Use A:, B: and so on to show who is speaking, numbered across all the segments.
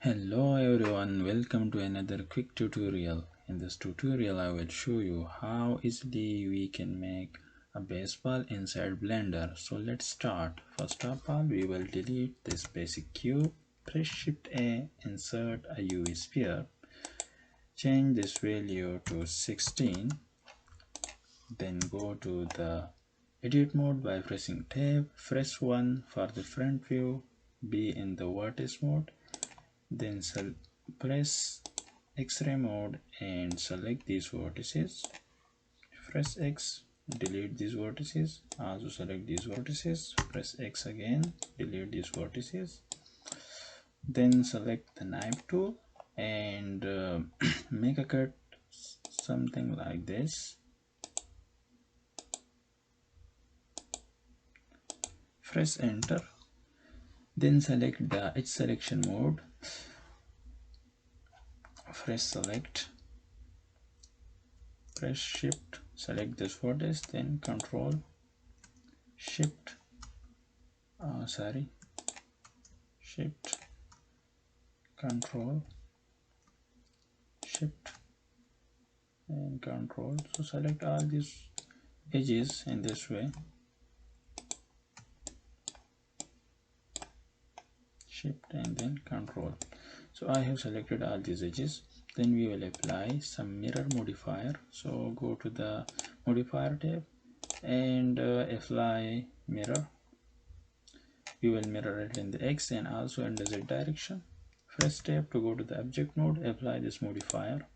A: Hello everyone, welcome to another quick tutorial. In this tutorial I will show you how easily we can make a baseball inside Blender. So let's start. First of all, we will delete this basic cube. Press Shift A, insert a UV sphere. Change this value to 16. Then go to the edit mode by pressing Tab. Press 1 for the front view. Be in the vertex mode. Then press X-ray mode and select these vertices. Press X, delete these vertices. Also select these vertices. Press X again, delete these vertices. Then select the knife tool and make a cut something like this. Press enter. Then select the edge selection mode. Press select. Press shift, select this vertex, then control shift shift control shift and control. So select all these edges in this way, shift and then control. So I have selected all these edges. Then we will apply some mirror modifier. So go to the modifier tab and apply mirror. We will mirror it in the X and also in the Z direction. First step to go to the object mode, apply this modifier.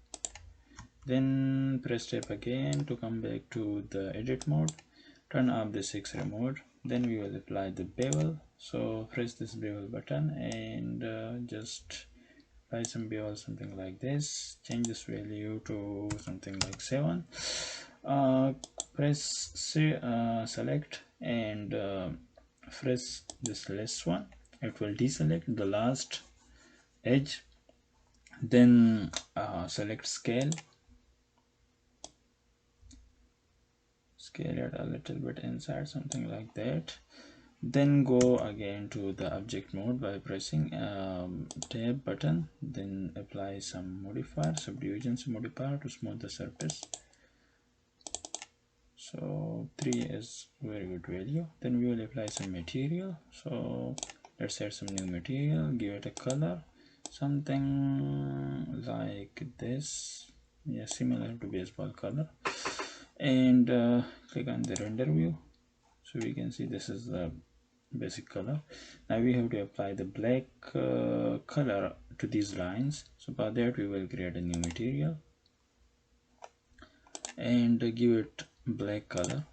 A: Then press tab again to come back to the edit mode. Turn off this X-ray mode. Then we will apply the bevel. So press this bevel button and just apply some bevel, something like this. Change this value to something like 7. Press select and press this last one. It will deselect the last edge. Then select scale it a little bit inside, something like that. Then go again to the object mode by pressing tab button. Then apply some modifier, subdivision modifier to smooth the surface. So 3 is very good value. Then we will apply some material. So let's add some new material, give it a color, something like this, yeah, similar to baseball color, and click on the render view. So we can see this is the basic color. Now we have to apply the black color to these lines. So for that we will create a new material and give it black color.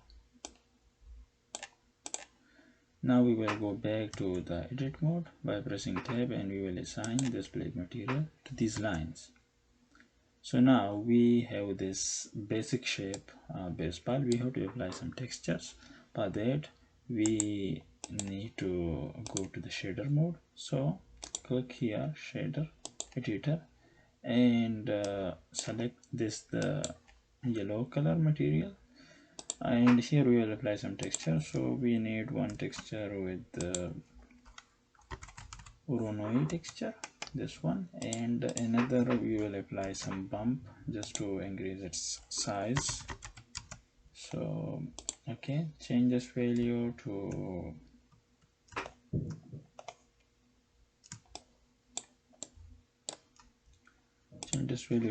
A: Now we will go back to the edit mode by pressing tab and we will assign this black material to these lines. So now we have this basic shape baseball. We have to apply some textures. For that we need to go to the shader mode. So click here, shader editor, and select this the yellow color material, and here we will apply some texture. So we need one texture with the Voronoi texture, this one, and another we will apply some bump just to increase its size. So okay, change this value to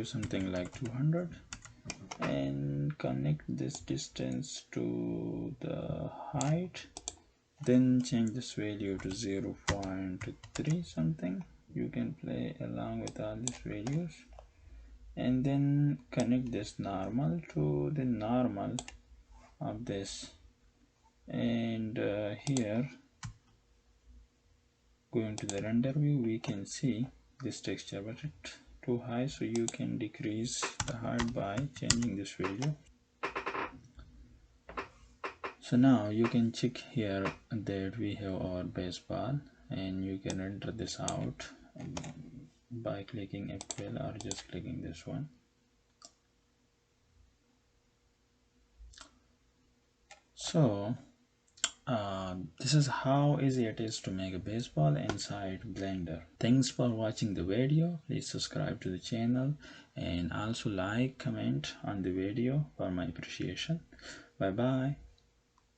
A: something like 200 and connect this distance to the height. Then change this value to 0.3 something. You can play along with all these values, and then connect this normal to the normal of this, and here going to the render view we can see this texture, but it's too high, so you can decrease the height by changing this value. So now you can check here that we have our baseball, and you can enter this out by clicking F12 or just clicking this one. So This is how easy it is to make a baseball inside Blender. Thanks for watching the video. Please subscribe to the channel and also like, comment on the video for my appreciation. Bye bye.